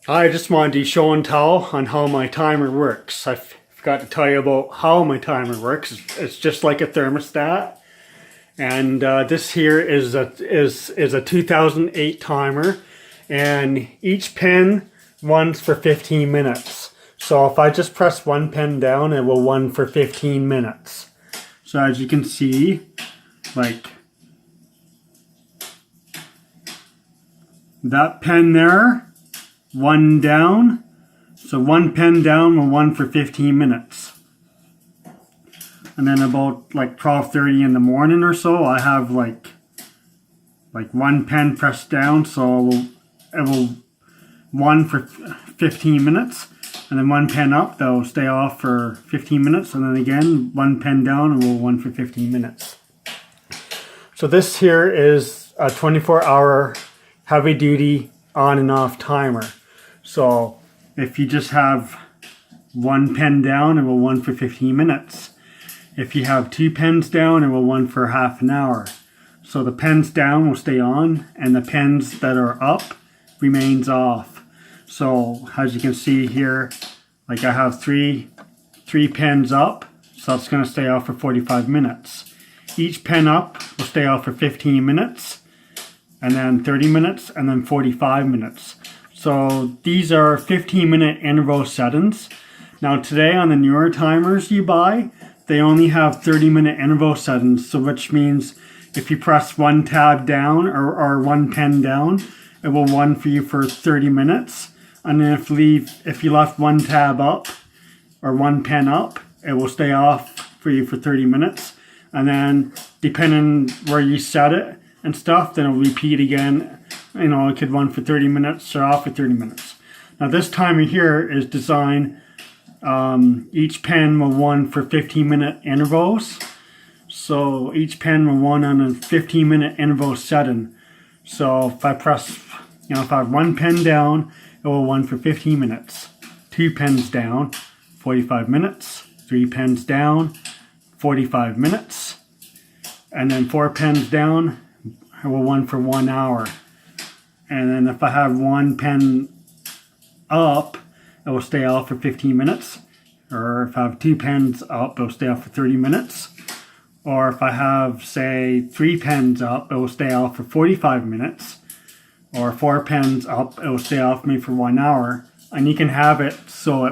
I just wanted to show and tell on how my timer works. I forgot to tell you about how my timer works. It's just like a thermostat, and this here is a 2008 timer, and each pin runs for 15 minutes. So if I just press one pin down, it will run for 15 minutes. So as you can see, like that pin there, one down. So one pen down will run for 15 minutes. And then about like 12:30 in the morning or so, I have like one pen pressed down, so it will run for 15 minutes. And then one pen up, that will stay off for 15 minutes. And then again, one pen down, and will run for 15 minutes. So this here is a 24-hour heavy duty on and off timer. So if you just have one pen down, it will run for 15 minutes. If you have two pens down, it will run for half an hour. So the pens down will stay on, and the pens that are up remains off. So as you can see here, like I have three pens up, so it's going to stay off for 45 minutes. Each pen up will stay off for 15 minutes, and then 30 minutes, and then 45 minutes. So these are 15-minute interval settings. Now today on the newer timers you buy, they only have 30-minute interval settings. So which means if you press one tab down or one pen down, it will run for you for 30 minutes. And then if you left one tab up or one pen up, it will stay off for you for 30 minutes. And then depending where you set it and stuff, then it'll repeat again. You know, it could run for 30 minutes or off for 30 minutes. Now this timer here is designed, each pen will run for 15-minute intervals. So each pen will run on a 15-minute interval setting. So if I press, if I have one pen down, it will run for 15 minutes. Two pens down, 45 minutes. Three pens down, 45 minutes. And then four pens down, it will run for 1 hour. And then if I have one pen up, it will stay off for 15 minutes. Or if I have two pens up, it will stay off for 30 minutes. Or if I have, say, three pens up, it will stay off for 45 minutes. Or four pens up, it will stay off me for 1 hour. And you can have it so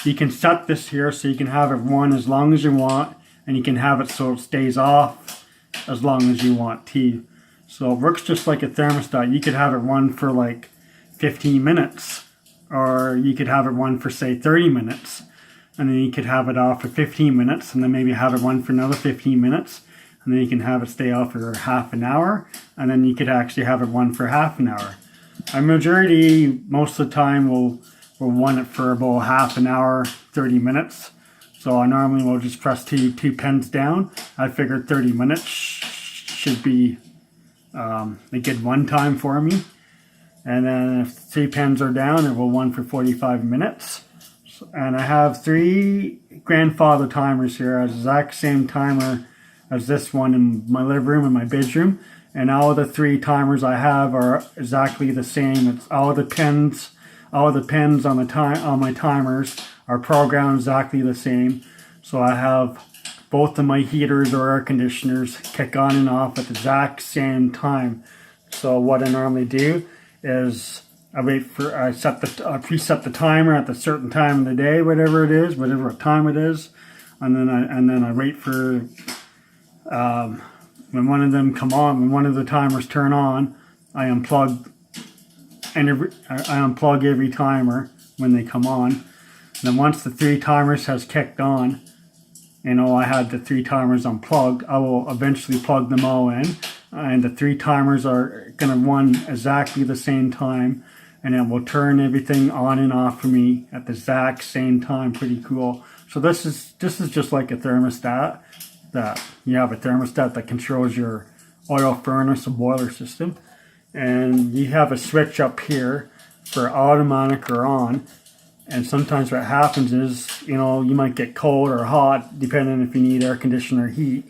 you can set this here so you can have it run as long as you want. And you can have it so it stays off as long as you want to. So it works just like a thermostat. You could have it run for like 15 minutes. Or you could have it run for, say, 30 minutes. And then you could have it off for 15 minutes. And then maybe have it run for another 15 minutes. And then you can have it stay off for half an hour. And then you could actually have it run for half an hour. A majority, most of the time, will run it for about half an hour, 30 minutes. So I normally will just press two pens down. I figured 30 minutes should be a good run time for me. And then if three pens are down, it will run for 45 minutes. And I have three grandfather timers here, the exact same timer as this one in my living room and my bedroom. And all of the three timers I have are exactly the same. It's all the pens on my timers are programmed exactly the same. So I have both of my heaters or air conditioners kick on and off at the exact same time. So what I normally do is I preset the timer at the certain time of the day, whatever it is, whatever time it is, and then I wait for when one of them come on, when one of the timers turn on, I unplug every timer when they come on. And then once the three timers has kicked on, I had the three timers unplugged, I will eventually plug them all in, and the three timers are going to run exactly the same time, and it will turn everything on and off for me at the exact same time. Pretty cool. So this is just like a thermostat. That you have a thermostat that controls your oil furnace and boiler system, and you have a switch up here for automatic or on. And sometimes what happens is, you might get cold or hot depending if you need air conditioner or heat.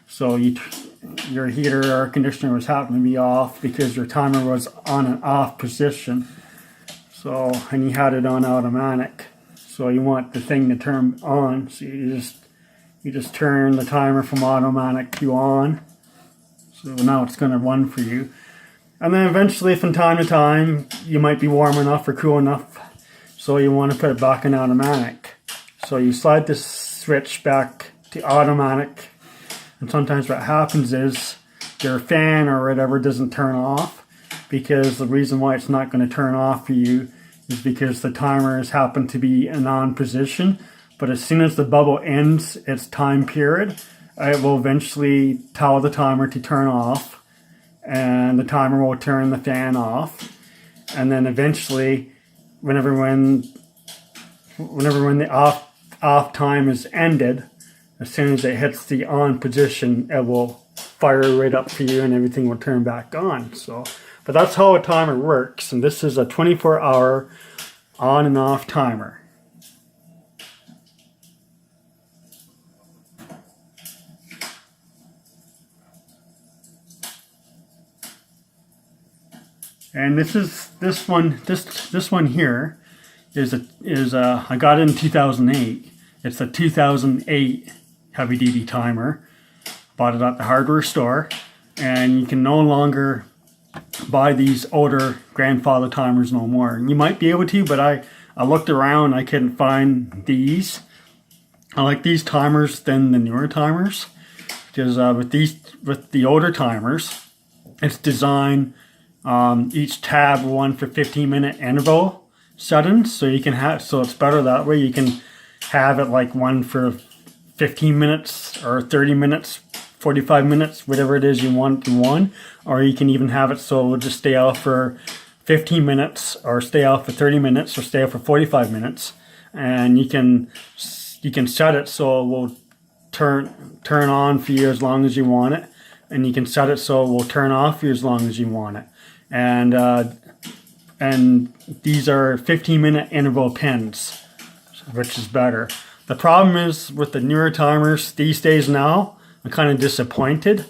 So your heater or air conditioner was happening to be off because your timer was on an off position. So, and you had it on automatic. So you want the thing to turn on. So you just turn the timer from automatic to on. So now it's going to run for you. And then eventually, from time to time, you might be warm enough or cool enough, so you want to put it back in automatic. So you slide this switch back to automatic, and sometimes what happens is your fan or whatever doesn't turn off, because the reason why it's not going to turn off for you is because the timer has happened to be in on position. But as soon as the bubble ends its time period, it will eventually tell the timer to turn off, and the timer will turn the fan off. And then eventually, whenever when the off time is ended, as soon as it hits the on position, it will fire right up for you and everything will turn back on. So, but that's how a timer works. And this is a 24-hour on and off timer. And this one here is I got it in 2008. It's a 2008 heavy duty timer. Bought it at the hardware store, and you can no longer buy these older grandfather timers no more. You might be able to, but I looked around, I couldn't find these. I like these timers than the newer timers, because with the older timers, it's designed. Each tab one for 15-minute interval settings, so you can have, so it's better that way. You can have it like one for 15 minutes or 30 minutes, 45 minutes, whatever it is you want in one, or you can even have it so it'll just stay off for 15 minutes or stay off for 30 minutes or stay off for 45 minutes, and you can set it so it will turn on for you as long as you want it, and you can set it so it will turn off for you as long as you want it. And these are 15-minute interval pins, which is better. The problem is with the newer timers these days now, I'm kind of disappointed.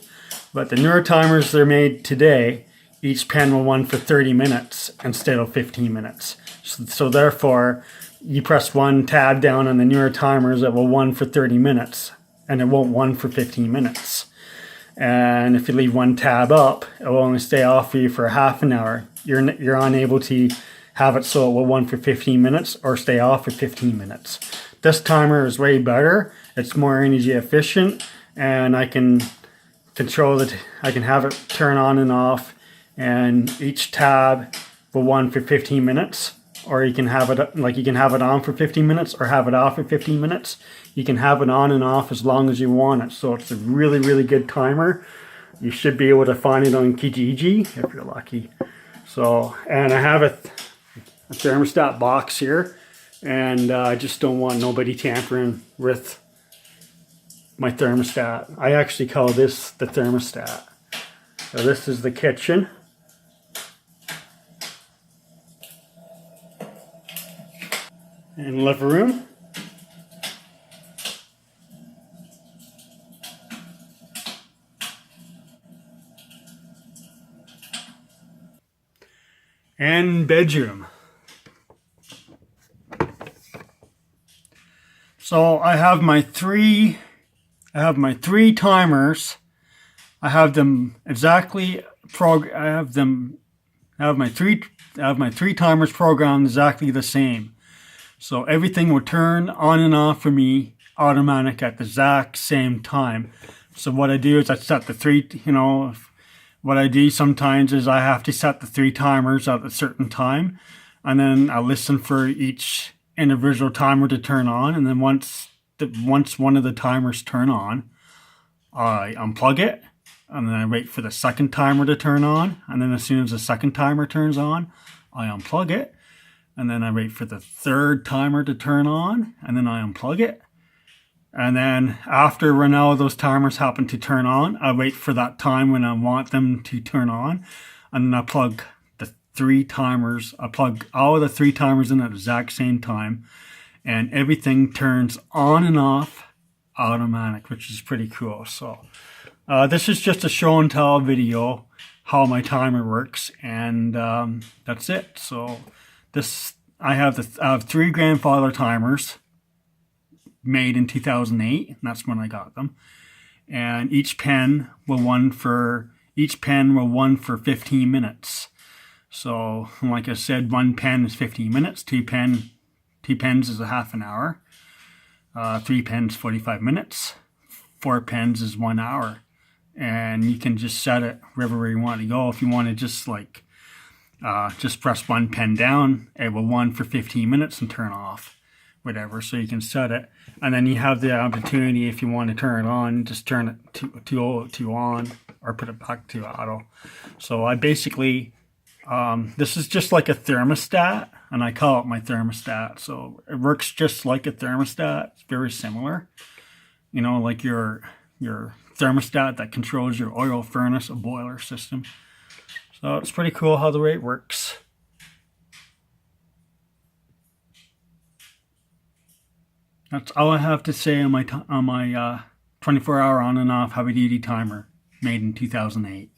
But the newer timers they're made today, each pin will run for 30 minutes instead of 15 minutes. So therefore, you press one tab down on the newer timers, it will run for 30 minutes, and it won't run for 15 minutes. And if you leave one tab up, it will only stay off for you for half an hour. You're unable to have it so it will run for 15 minutes or stay off for 15 minutes. This timer is way better. It's more energy efficient, and I can control it. I can have it turn on and off, and each tab will run for 15 minutes. Or you can have it on for 15 minutes or have it off for 15 minutes. You can have it on and off as long as you want it. So it's a really, really good timer. You should be able to find it on Kijiji if you're lucky. So, and I have a thermostat box here, and I just don't want nobody tampering with my thermostat. I actually call this the thermostat. So this is the kitchen. And living room. And bedroom. So I have my three timers. I have them exactly I have my three timers programmed exactly the same. So everything will turn on and off for me automatic at the exact same time. So what I do is I set the three, what I do sometimes is I have to set the three timers at a certain time, and then I listen for each individual timer to turn on, and then once one of the timers turn on, I unplug it, and then I wait for the second timer to turn on, and then as soon as the second timer turns on, I unplug it. And then I wait for the third timer to turn on, and then I unplug it. And then after when all of those timers happen to turn on, I wait for that time when I want them to turn on, and then I plug the three timers. I plug all of the three timers in at the exact same time, and everything turns on and off automatic, which is pretty cool. So this is just a show and tell video how my timer works, and that's it. So I have 3 grandfather timers made in 2008, and that's when I got them. And each pen will run for 15 minutes. So, like I said, 1 pen is 15 minutes. 2 pens is a half an hour. 3 pens 45 minutes. 4 pens is 1 hour. And you can just set it wherever you want to go. If you want to just press 1 pen down, it will run for 15 minutes and turn off, whatever. So you can set it, and then you have the opportunity, if you want to turn it on, just turn it to on, or put it back to auto. So I basically, this is just like a thermostat, and I call it my thermostat. So it works just like a thermostat. It's very similar, like your thermostat that controls your oil furnace, a boiler system. So it's pretty cool how the way it works. That's all I have to say on my 24-hour on and off heavy duty timer made in 2008.